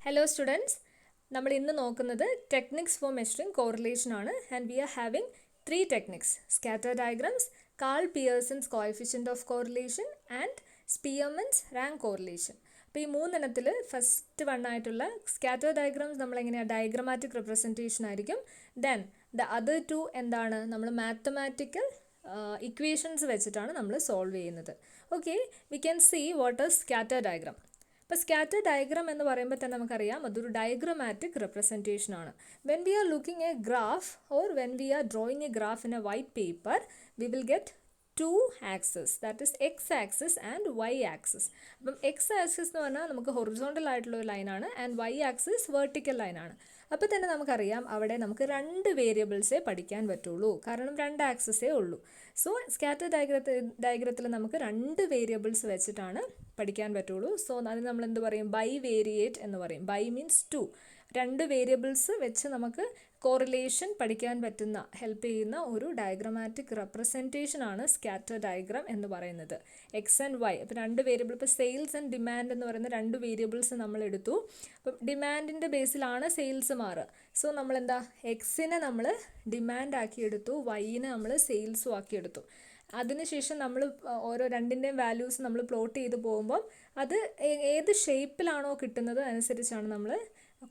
Hello students, നമ്മൾ ഇന്ന് നോക്കുന്നത് ടെക്നിക്സ് ഫോർ മെഷറിംഗ് കോറിലേഷൻ ആണ് and we are having three techniques scatter diagrams, Karl Pearson's coefficient of correlation and Spearman's rank correlation. അപ്പോൾ ഈ മൂന്നെണ്ണത്തിൽ first one ആയിട്ടുള്ള scatter diagrams നമ്മളെങ്ങനെയാണ് ഡയഗ്രമാറ്റിക് റെപ്രസെൻറ്റേഷൻ ആയിരിക്കും. ദെൻ ദ അതർ ടു എന്താണ്, നമ്മൾ mathematical equations വെച്ചിട്ടാണ് നമ്മൾ സോൾവ് ചെയ്യുന്നത്. Okay, we can see what is scatter diagram. ഇപ്പോൾ സ്കാറ്റർ ഡയഗ്രാം എന്ന് പറയുമ്പോൾ തന്നെ നമുക്കറിയാം അതൊരു ഡയഗ്രമാറ്റിക് റെപ്രസെൻറ്റേഷൻ ആണ്. When we are looking a graph or when we are drawing a graph in a white paper, we will get to access, that is x axis and y axis. അപ്പം x axis എന്ന് പറഞ്ഞാൽ നമുക്ക് horizontal ആയിട്ടുള്ള ഒരു ലൈനാണ് and y axis vertical ലൈനാണ്. അപ്പോൾ തന്നെ നമുക്കറിയാം അവിടെ നമുക്ക് രണ്ട് വേരിയബിൾസേ പഠിക്കാൻ പറ്റുള്ളൂ, കാരണം രണ്ട് ആക്സസേ ഉള്ളൂ. സോ സ്കാറ്റർ ഡയഗ്രത്തിൽ നമുക്ക് രണ്ട് വേരിയബിൾസ് വെച്ചിട്ടാണ് പഠിക്കാൻ പറ്റുള്ളൂ. സോ അതിന് നമ്മൾ എന്ത് പറയും, ബൈ വേരിയേറ്റ് എന്ന് പറയും. ബൈ മീൻസ് ടു, രണ്ട് വേരിയബിൾസ് വെച്ച് നമുക്ക് കോറിലേഷൻ പഠിക്കാൻ പറ്റുന്ന ഹെൽപ്പ് ചെയ്യുന്ന ഒരു ഡയഗ്രമാറ്റിക് റെപ്രസെൻറ്റേഷൻ ആണ് സ്കാറ്റർ ഡയഗ്രാം എന്ന് പറയുന്നത്. എക്സ് ആൻഡ് വൈ, ഇപ്പോൾ രണ്ട് വേരിയബിൾ, ഇപ്പോൾ സെയിൽസ് ആൻഡ് ഡിമാൻഡ് എന്ന് പറയുന്ന രണ്ട് വേരിയബിൾസ് നമ്മൾ എടുത്തു. അപ്പം ഡിമാൻഡിൻ്റെ ബേസിലാണ് സെയിൽസ് മാറുക. സോ നമ്മളെന്താ, എക്സിനെ നമ്മൾ ഡിമാൻഡ് ആക്കി എടുത്തു, വൈനെ നമ്മൾ സെയിൽസും ആക്കി എടുത്തു. അതിനുശേഷം നമ്മൾ ഓരോ രണ്ടിൻ്റെയും വാല്യൂസ് നമ്മൾ പ്ലോട്ട് ചെയ്ത് പോകുമ്പം അത് ഏത് ഷേപ്പിലാണോ കിട്ടുന്നത് അനുസരിച്ചാണ് നമ്മൾ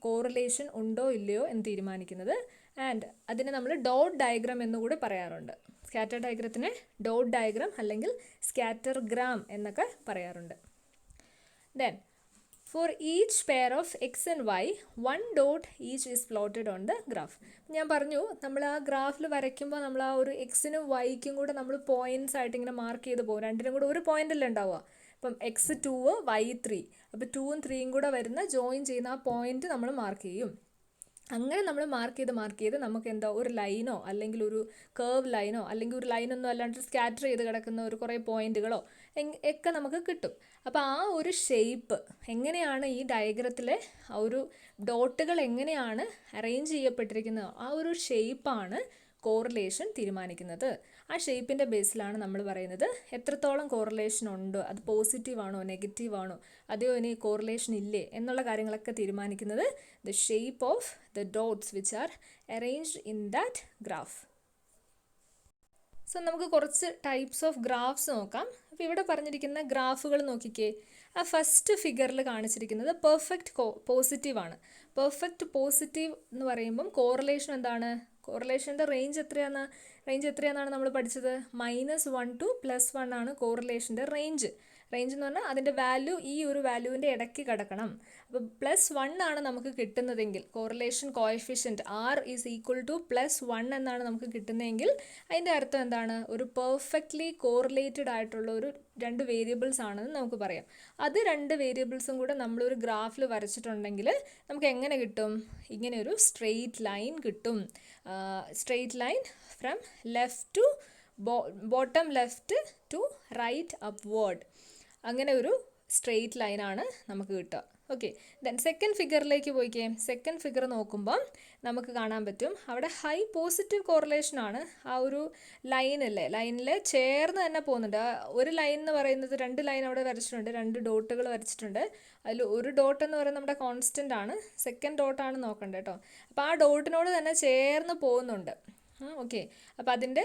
കോറിലേഷൻ ഉണ്ടോ ഇല്ലയോ എന്ന് തീരുമാനിക്കുന്നത്. ആൻഡ് അതിനെ നമ്മൾ ഡോട്ട് ഡയഗ്രാം എന്നുകൂടി പറയാറുണ്ട്. സ്കാറ്റർ ഡയഗ്രത്തിനെ ഡോട്ട് ഡയഗ്രാം അല്ലെങ്കിൽ സ്കാറ്റർ ഗ്രാം എന്നൊക്കെ പറയാറുണ്ട്. Then for each pair of x and y, one dot each is plotted on the graph. ഞാൻ പറഞ്ഞു നമ്മൾ ആ ഗ്രാഫിൽ വരയ്ക്കുമ്പോൾ നമ്മൾ ആ ഒരു എക്സിനും വൈക്കും കൂടെ നമ്മൾ പോയിൻറ്റ്സ് ആയിട്ട് ഇങ്ങനെ മാർക്ക് ചെയ്ത് പോകും. രണ്ടിനും കൂടെ ഒരു പോയിൻ്റല്ലേ ഉണ്ടാവുക. ഇപ്പം എക്സ് 2, വൈ 3, അപ്പോൾ 2ഉം 3ഉം കൂടെ വരുന്ന ജോയിൻ ചെയ്യുന്ന ആ പോയിൻ്റ് നമ്മൾ മാർക്ക് ചെയ്യും. അങ്ങനെ നമ്മൾ മാർക്ക് ചെയ്ത് നമുക്ക് എന്താ ഒരു ലൈനോ അല്ലെങ്കിൽ ഒരു കേർവ് ലൈനോ അല്ലെങ്കിൽ ഒരു ലൈനൊന്നും അല്ലാണ്ട് സ്കാറ്റർ ചെയ്ത് കിടക്കുന്ന ഒരു കുറേ പോയിന്റുകളോ ഒക്കെ നമുക്ക് കിട്ടും. അപ്പോൾ ആ ഒരു ഷേപ്പ് എങ്ങനെയാണ് ഈ ഡയഗ്രത്തിലെ ആ ഒരു ഡോട്ടുകൾ എങ്ങനെയാണ് അറേഞ്ച് ചെയ്യപ്പെട്ടിരിക്കുന്നത്, ആ ഒരു ഷേപ്പാണ് കോറിലേഷൻ തീരുമാനിക്കുന്നത്. ആ ഷേപ്പിൻ്റെ ബേസിലാണ് നമ്മൾ പറയുന്നത് എത്രത്തോളം കോറിലേഷൻ ഉണ്ട്, അത് പോസിറ്റീവ് ആണോ നെഗറ്റീവ് ആണോ, അതെയോ ഇനി കോറിലേഷൻ ഇല്ലേ എന്നുള്ള കാര്യങ്ങളൊക്കെ തീരുമാനിക്കുന്നത് the shape of the dots which are arranged in that graph. So നമുക്ക് കുറച്ച് ടൈപ്സ് ഓഫ് ഗ്രാഫ്സ് നോക്കാം. അപ്പോൾ ഇവിടെ പറഞ്ഞിരിക്കുന്ന ഗ്രാഫുകൾ നോക്കിക്കേ. ആ ഫസ്റ്റ് ഫിഗറിൽ കാണിച്ചിരിക്കുന്നത് പെർഫെക്റ്റ് പോസിറ്റീവ് ആണ്. പെർഫെക്റ്റ് പോസിറ്റീവ് എന്ന് പറയുമ്പം കോറിലേഷൻ എന്താണ്, കോറിലേഷൻ്റെ റേഞ്ച് എത്രയാണെന്നാണ് നമ്മൾ പഠിച്ചത്. -1 to +1 ആണ് കോറിലേഷൻ്റെ റേഞ്ച്. റേഞ്ച് എന്ന് പറഞ്ഞാൽ അതിൻ്റെ വാല്യൂ ഈ ഒരു വാല്യൂവിൻ്റെ ഇടയ്ക്ക് കിടക്കണം. അപ്പോൾ +1 ആണ് നമുക്ക് കിട്ടുന്നതെങ്കിൽ, correlation coefficient R is equal to +1 എന്നാണ് നമുക്ക് കിട്ടുന്നതെങ്കിൽ അതിൻ്റെ അർത്ഥം എന്താണ്, ഒരു പെർഫെക്റ്റ്ലി കോറിലേറ്റഡ് ആയിട്ടുള്ള ഒരു രണ്ട് വേരിയബിൾസ് ആണെന്ന് നമുക്ക് പറയാം. അത് രണ്ട് വേരിയബിൾസും കൂടെ നമ്മളൊരു ഗ്രാഫിൽ വരച്ചിട്ടുണ്ടെങ്കിൽ നമുക്ക് എങ്ങനെ കിട്ടും, ഇങ്ങനെ ഒരു സ്ട്രെയിറ്റ് ലൈൻ കിട്ടും. Straight line from left to bottom left to right upward, അങ്ങനെ ഒരു സ്ട്രെയിറ്റ് ലൈനാണ് നമുക്ക് കിട്ടുക. ഓക്കെ, ദെൻ സെക്കൻഡ് ഫിഗറിലേക്ക് പോയിക്കേ. സെക്കൻഡ് ഫിഗർ നോക്കുമ്പം നമുക്ക് കാണാൻ പറ്റും അവിടെ ഹൈ പോസിറ്റീവ് കോറിലേഷനാണ്. ആ ഒരു ലൈനിൽ ചേർന്ന് തന്നെ പോകുന്നുണ്ട്. ഒരു ലൈൻ എന്ന് പറയുന്നത് രണ്ട് ലൈൻ അവിടെ വരച്ചിട്ടുണ്ട്, രണ്ട് ഡോട്ടുകൾ വരച്ചിട്ടുണ്ട്. അതിൽ ഒരു ഡോട്ട് എന്ന് പറയുന്നത് നമ്മുടെ കോൺസ്റ്റൻ്റ് ആണ്, സെക്കൻഡ് ഡോട്ടാണ് നോക്കേണ്ടത് കേട്ടോ. അപ്പോൾ ആ ഡോട്ടിനോട് തന്നെ ചേർന്ന് പോകുന്നുണ്ട്. ഓക്കെ, അപ്പോൾ അതിൻ്റെ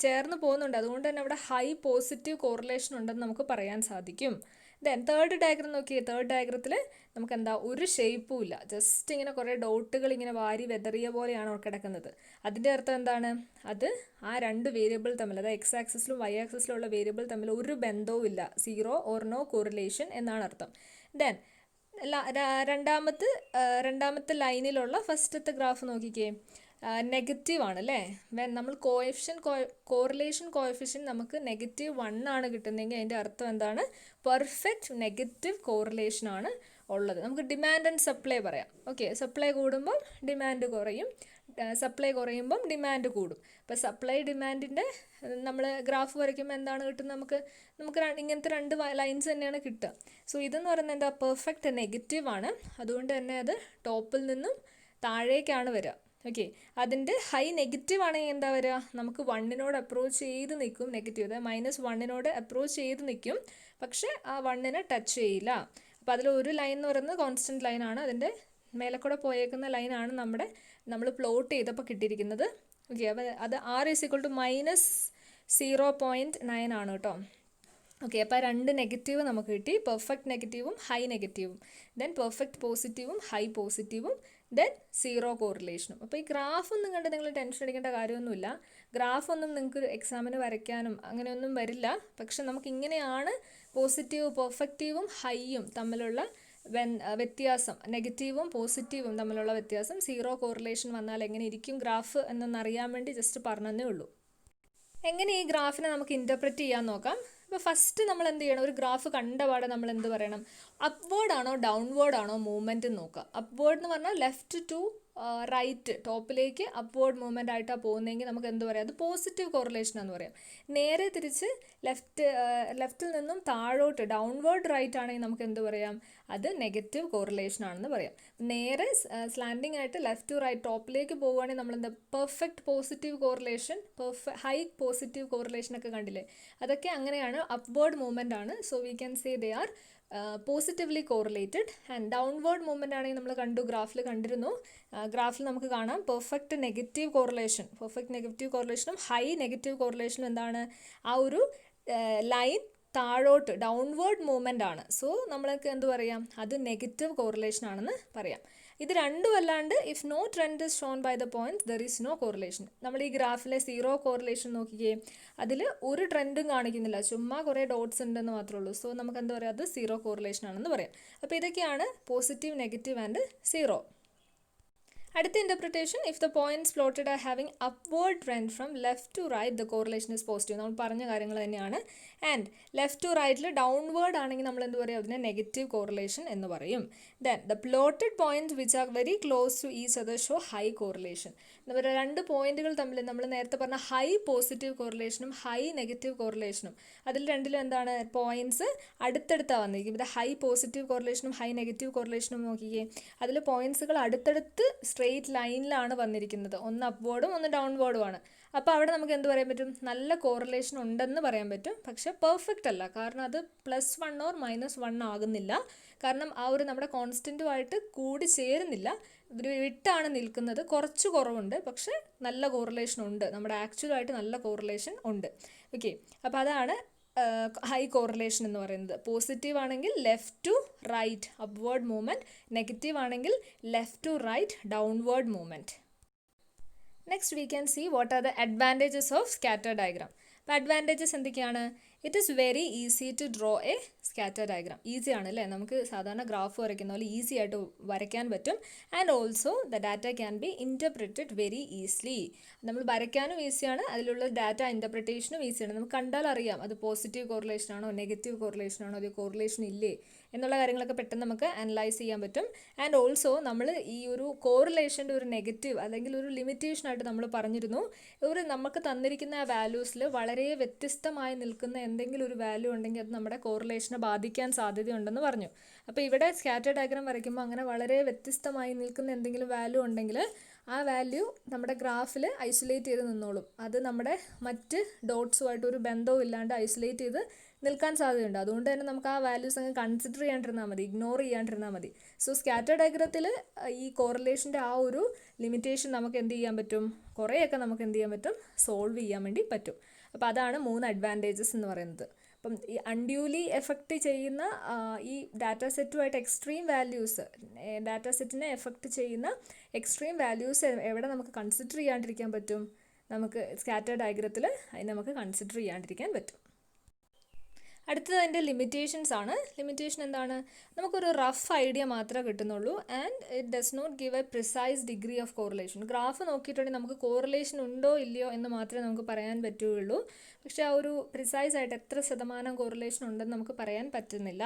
ചേർന്ന് പോകുന്നുണ്ട്, അതുകൊണ്ട് തന്നെ അവിടെ ഹൈ പോസിറ്റീവ് കോറിലേഷൻ ഉണ്ടെന്ന് നമുക്ക് പറയാൻ സാധിക്കും. ദെൻ തേർഡ് ഡയഗ്രം നോക്കിയേ. തേർഡ് ഡയഗ്രത്തിൽ നമുക്ക് എന്താ ഒരു ഷേപ്പും ഇല്ല, ജസ്റ്റ് ഇങ്ങനെ കുറേ ഡോട്ടുകൾ ഇങ്ങനെ വാരി വെതറിയ പോലെയാണ് കിടക്കുന്നത്. അതിൻ്റെ അർത്ഥം എന്താണ്, അത് ആ രണ്ട് വേരിയബിൾ തമ്മിൽ, അതായത് എക്സ് ആക്സിസിലും വൈ ആക്സിസിലുള്ള വേരിയബിൾ തമ്മിൽ ഒരു ബന്ധവും ഇല്ല, 0 or no കോറിലേഷൻ എന്നാണ് അർത്ഥം. ദെൻ രണ്ടാമത്തെ ലൈനിലുള്ള ഫസ്റ്റത്തെ ഗ്രാഫ് നോക്കിക്കേ. നെഗറ്റീവ് ആണ് അല്ലേ. നമ്മൾ കോറിലേഷൻ കോഎഫിഷ്യൻറ്റ് നമുക്ക് -1 ആണ് കിട്ടുന്നതെങ്കിൽ അതിൻ്റെ അർത്ഥം എന്താണ്, പെർഫെക്റ്റ് നെഗറ്റീവ് കോറിലേഷൻ ആണ് ഉള്ളത്. നമുക്ക് ഡിമാൻഡ് ആൻഡ് സപ്ലൈ പറയാം. ഓക്കെ, സപ്ലൈ കൂടുമ്പം ഡിമാൻഡ് കുറയും, സപ്ലൈ കുറയുമ്പം ഡിമാൻഡ് കൂടും. ഇപ്പോൾ സപ്ലൈ ഡിമാൻഡിൻ്റെ നമ്മൾ ഗ്രാഫ് വരയ്ക്കുമ്പോൾ എന്താണ് കിട്ടുന്നത്, നമുക്ക് ഇങ്ങനത്തെ രണ്ട് ലൈൻസ് തന്നെയാണ് കിട്ടുക. സോ ഇതെന്ന് പറയുന്നത് എന്താ, പെർഫെക്റ്റ് നെഗറ്റീവ് ആണ്, അതുകൊണ്ട് തന്നെ അത് ടോപ്പിൽ നിന്നും താഴേക്കാണ് വരിക. ഓക്കെ, അതിൻ്റെ ഹൈ നെഗറ്റീവ് ആണെങ്കിൽ എന്താ വരിക, നമുക്ക് 1നോട് അപ്രോച്ച് ചെയ്ത് നിൽക്കും നെഗറ്റീവ്, അതായത് -1നോട് അപ്രോച്ച് ചെയ്ത് നിൽക്കും, പക്ഷേ ആ 1നെ ടച്ച് ചെയ്യില്ല. അപ്പോൾ അതിൽ ഒരു ലൈൻ എന്ന് പറയുന്നത് കോൺസ്റ്റൻറ്റ് ലൈനാണ്, അതിൻ്റെ മേലെ കൂടെ പോയേക്കുന്ന ലൈനാണ് നമ്മൾ പ്ലോട്ട് ചെയ്തപ്പോൾ കിട്ടിയിരിക്കുന്നത്. ഓക്കെ, അപ്പോൾ അത് r -0.9 ആണ് കേട്ടോ. ഓക്കെ, അപ്പോൾ രണ്ട് നെഗറ്റീവ് നമുക്ക് കിട്ടി, പെർഫെക്റ്റ് നെഗറ്റീവും ഹൈ നെഗറ്റീവും, ദെൻ പെർഫെക്റ്റ് പോസിറ്റീവും ഹൈ പോസിറ്റീവും, ദെൻ സീറോ കോറിലേഷനും. അപ്പോൾ ഈ ഗ്രാഫൊന്നും കണ്ട് നിങ്ങൾ ടെൻഷൻ അടിക്കേണ്ട കാര്യമൊന്നുമില്ല. ഗ്രാഫൊന്നും നിങ്ങൾക്ക് എക്സാമിന് വരയ്ക്കാനും അങ്ങനെയൊന്നും വരില്ല. പക്ഷെ നമുക്കിങ്ങനെയാണ് പോസിറ്റീവ് പെർഫെക്റ്റീവും ഹൈയും തമ്മിലുള്ള വ്യത്യാസം, നെഗറ്റീവും പോസിറ്റീവും തമ്മിലുള്ള വ്യത്യാസം, സീറോ കോറിലേഷൻ വന്നാൽ എങ്ങനെ ഇരിക്കും ഗ്രാഫ് എന്നറിയാൻ വേണ്ടി ജസ്റ്റ് പറഞ്ഞതേ ഉള്ളൂ. എങ്ങനെ ഈ ഗ്രാഫിനെ നമുക്ക് ഇൻ്റർപ്രറ്റ് ചെയ്യാൻ നോക്കാം. ഇപ്പോൾ ഫസ്റ്റ് നമ്മൾ എന്ത് ചെയ്യണം, ഒരു ഗ്രാഫ് കണ്ടപാടെ നമ്മൾ എന്ത് പറയണം, അപ്വേർഡ് ആണോ ഡൗൺവേർഡ് ആണോ മൂവ്മെൻറ്റ് നോക്കുക. അപ്വേർഡ് എന്ന് പറഞ്ഞാൽ ലെഫ്റ്റ് ടു റൈറ്റ്, ടോപ്പിലേക്ക് അപ്വേർഡ് മൂവ്മെൻ്റ് ആയിട്ടാണ് പോകുന്നതെങ്കിൽ നമുക്ക് എന്ത് പറയാം, അത് പോസിറ്റീവ് കോറിലേഷൻ എന്ന് പറയാം. നേരെ തിരിച്ച് ലെഫ്റ്റിൽ നിന്നും താഴോട്ട് ഡൗൺവേർഡ് റൈറ്റ് ആണെങ്കിൽ നമുക്ക് എന്ത് പറയാം, അത് നെഗറ്റീവ് കോറിലേഷൻ ആണെന്ന് പറയാം. നേരെ സ്ലാൻഡിങ് ആയിട്ട് ലെഫ്റ്റ് ടു റൈറ്റ് ടോപ്പിലേക്ക് പോവുകയാണെങ്കിൽ നമ്മൾ എന്താ perfect positive correlation, high positive correlation ഒക്കെ കണ്ടില്ലേ, അതൊക്കെ അങ്ങനെയാണ്, അപ്വേർഡ് മൂവ്മെൻ്റ് ആണ്. So we can say they are positively correlated. And downward movement ആണെങ്കിൽ നമ്മൾ ഗ്രാഫിൽ കണ്ടിരുന്നു, ഗ്രാഫിൽ നമുക്ക് കാണാം പെർഫെക്റ്റ് നെഗറ്റീവ് കോറിലേഷനും ഹൈ നെഗറ്റീവ് കോറിലേഷനും എന്താണ്, ആ ഒരു ലൈൻ താഴോട്ട് ഡൗൺവേർഡ് മൂവ്മെൻ്റ് ആണ്. സോ നമ്മൾക്ക് എന്ത് പറയാം, അത് നെഗറ്റീവ് കോറിലേഷൻ ആണെന്ന് പറയാം. ഇത് രണ്ടും അല്ലാണ്ട് if no trend is shown by the points there is no correlation. നമ്മൾ ഈ ഗ്രാഫിലെ സീറോ കോറിലേഷൻ നോക്കിക്കേ, അതിൽ ഒരു ട്രെൻഡും കാണിക്കുന്നില്ല, ചുമ്മാ കുറേ ഡോട്ട്സ് ഉണ്ടെന്ന് മാത്രമേ ഉള്ളൂ. സോ നമുക്ക് എന്താ പറയുക, അത് സീറോ കോറിലേഷൻ ആണെന്ന് പറയാം. അപ്പോൾ ഇതൊക്കെയാണ് പോസിറ്റീവ്, നെഗറ്റീവ് ആൻഡ് സീറോ. അടുത്ത interpretation, if the points plotted are having upward trend from left to right the correlation is positive. നമ്മൾ പറഞ്ഞ കാര്യങ്ങൾ തന്നെയാണ്. ആൻഡ് ലെഫ്റ്റ് ടു റൈറ്റിൽ ഡൗൺവേർഡ് ആണെങ്കിൽ നമ്മൾ എന്ത് പറയും, അതിനെ നെഗറ്റീവ് കോറിലേഷൻ എന്ന് പറയും. Then the plotted points which are very close to each other show high correlation. രണ്ട് പോയിന്റുകൾ തമ്മിൽ നമ്മൾ നേരത്തെ പറഞ്ഞ ഹൈ പോസിറ്റീവ് കോറിലേഷനും ഹൈ നെഗറ്റീവ് കോറിലേഷനും, അതിൽ രണ്ടിലും എന്താണ് പോയിന്റ്സ് അടുത്തടുത്താണ് വന്നിരിക്കും. ഇത് ഹൈ പോസിറ്റീവ് കോറിലേഷനും ഹൈ നെഗറ്റീവ് കോറിലേഷനും നോക്കിക്കേ, അതിൽ പോയിന്റ്സുകൾ അടുത്തടുത്ത് സ്ട്രെയിറ്റ് ലൈനിലാണ് വന്നിരിക്കുന്നത്, ഒന്ന് അപ്വേർഡും ഒന്ന് ഡൗൺവേർഡുമാണ്. അപ്പോൾ അവിടെ നമുക്ക് എന്ത് പറയാൻ പറ്റും, നല്ല കോറിലേഷൻ ഉണ്ടെന്ന് പറയാൻ പറ്റും. പക്ഷേ പെർഫെക്റ്റ് അല്ല, കാരണം അത് +1 ഓർ -1 ആകുന്നില്ല, കാരണം ആ ഒരു നമ്മുടെ കോൺസ്റ്റൻറ്റുമായിട്ട് കൂടി ചേരുന്നില്ല, വിട്ടാണ് നിൽക്കുന്നത്, കുറച്ച് കുറവുണ്ട്, പക്ഷേ നല്ല കോറിലേഷൻ ഉണ്ട്, നമ്മുടെ ആക്ച്വലായിട്ട് നല്ല കോറിലേഷൻ ഉണ്ട്. ഓക്കെ, അപ്പോൾ അതാണ് ഹൈ കോറിലേഷൻ എന്ന് പറയുന്നത്. പോസിറ്റീവ് ആണെങ്കിൽ left to right upward movement, negative ആണെങ്കിൽ left to right downward movement. Next we can see what are the advantages of scatter diagram. അപ്പോൾ അഡ്വാൻറ്റേജസ് എന്തൊക്കെയാണ്, it is very easy to draw a scatter diagram. Easy ആണ് അല്ലേ, നമുക്ക് സാധാരണ graph വരയ്ക്കുന്ന പോലെ easy ആയിട്ട് വരയ്ക്കാൻ പറ്റും. And also the data can be interpreted very easily. നമ്മൾ വരയ്ക്കാനും ഈസിയാണ്, അതിലുള്ള ഡാറ്റ ഇൻ്റർപ്രിറ്റേഷനും ഈസിയാണ്. നമുക്ക് കണ്ടാൽ അറിയാം അത് പോസിറ്റീവ് കോറിലേഷൻ ആണോ നെഗറ്റീവ് കോറിലേഷൻ ആണോ, അത് കോറിലേഷൻ ഇല്ലേ എന്നുള്ള കാര്യങ്ങളൊക്കെ പെട്ടെന്ന് നമുക്ക് അനലൈസ് ചെയ്യാൻ പറ്റും. ആൻഡ് ഓൾസോ നമ്മൾ ഈ ഒരു കോറിലേഷൻ്റെ ഒരു നെഗറ്റീവ് അല്ലെങ്കിൽ ഒരു ലിമിറ്റേഷനായിട്ട് നമ്മൾ പറഞ്ഞിരുന്നു, നമുക്ക് തന്നിരിക്കുന്ന വാല്യൂസിൽ വളരെ വ്യത്യസ്തമായി നിൽക്കുന്ന എന്തെങ്കിലും ഒരു വാല്യൂ ഉണ്ടെങ്കിൽ അത് നമ്മുടെ കോറിലേഷനെ ബാധിക്കാൻ സാധ്യതയുണ്ടെന്ന് പറഞ്ഞു. അപ്പോൾ ഇവിടെ സ്കാറ്റർ ഡയഗ്രാം വരയ്ക്കുമ്പോൾ അങ്ങനെ വളരെ വ്യത്യസ്തമായി നിൽക്കുന്ന എന്തെങ്കിലും വാല്യൂ ഉണ്ടെങ്കിൽ ആ വാല്യൂ നമ്മുടെ ഗ്രാഫിൽ ഐസൊലേറ്റ് ചെയ്ത് നിന്നോളും. അത് നമ്മുടെ മറ്റ് ഡോട്ട്സുമായിട്ട് ഒരു ബന്ധവും ഇല്ലാണ്ട് ഐസൊലേറ്റ് ചെയ്ത് നിൽക്കാൻ സാധ്യതയുണ്ട്. അതുകൊണ്ട് തന്നെ നമുക്ക് ആ വാല്യൂസ് അങ്ങ് കൺസിഡർ ചെയ്യാണ്ടിരുന്നാൽ മതി, ഇഗ്നോർ ചെയ്യാണ്ടിരുന്നാൽ മതി. സോ സ്കാറ്റർ ഡയഗ്രത്തിൽ ഈ കോറിലേഷൻ്റെ ആ ഒരു ലിമിറ്റേഷൻ നമുക്ക് എന്ത് ചെയ്യാൻ പറ്റും, കുറേയൊക്കെ നമുക്ക് എന്ത് ചെയ്യാൻ പറ്റും, സോൾവ് ചെയ്യാൻ വേണ്ടി പറ്റും. അപ്പോൾ അതാണ് 3 അഡ്വാൻറ്റേജസ് എന്ന് പറയുന്നത്. അപ്പം ഈ അൺഡ്യൂലി എഫക്റ്റ് ചെയ്യുന്ന ഈ ഡാറ്റാ സെറ്റുമായിട്ട് എക്സ്ട്രീം വാല്യൂസ്, ഡാറ്റാ സെറ്റിനെ എഫക്റ്റ് ചെയ്യുന്ന എക്സ്ട്രീം വാല്യൂസ് എവിടെ നമുക്ക് കൺസിഡർ ചെയ്യാണ്ടിരിക്കാൻ പറ്റും, നമുക്ക് സ്കാറ്റർ ഡയഗ്രത്തിൽ അതിന് നമുക്ക് കൺസിഡർ ചെയ്യാണ്ടിരിക്കാൻ പറ്റും. അടുത്തത് അതിൻ്റെ ലിമിറ്റേഷൻസ് ആണ്. ലിമിറ്റേഷൻ എന്താണ്, നമുക്കൊരു റഫ് ഐഡിയ മാത്രമേ കിട്ടുന്നുള്ളൂ. And it does not give a precise degree of correlation. Graph നോക്കിയിട്ടുണ്ടെങ്കിൽ നമുക്ക് കോറിലേഷൻ ഉണ്ടോ ഇല്ലയോ എന്ന് മാത്രമേ നമുക്ക് പറയാൻ പറ്റുകയുള്ളൂ. പക്ഷേ ആ ഒരു പ്രിസൈസ് ആയിട്ട് എത്ര ശതമാനം കോറിലേഷൻ ഉണ്ടെന്ന് നമുക്ക് പറയാൻ പറ്റുന്നില്ല.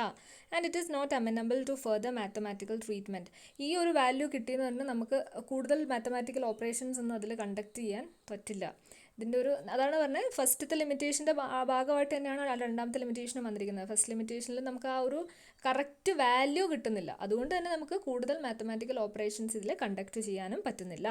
And it is not amenable to further mathematical treatment. ഈ ഒരു വാല്യൂ കിട്ടിയെന്ന് പറഞ്ഞാൽ നമുക്ക് കൂടുതൽ മാത്തമാറ്റിക്കൽ ഓപ്പറേഷൻസ് ഒന്നും അതിൽ കണ്ടക്ട് ചെയ്യാൻ പറ്റില്ല. ഇതിൻ്റെ അതാണ് പറഞ്ഞത്, ഫസ്റ്റത്തെ ലിമിറ്റേഷൻ്റെ ഭാഗമായിട്ട് തന്നെയാണ് രണ്ടാമത്തെ ലിമിറ്റേഷനും വന്നിരിക്കുന്നത്. ഫസ്റ്റ് ലിമിറ്റേഷനിൽ നമുക്ക് ആ ഒരു കറക്റ്റ് വാല്യൂ കിട്ടുന്നില്ല, അതുകൊണ്ട് തന്നെ നമുക്ക് കൂടുതൽ മാത്തമാറ്റിക്കൽ ഓപ്പറേഷൻസ് ഇതിൽ കണ്ടക്ട് ചെയ്യാനും പറ്റുന്നില്ല.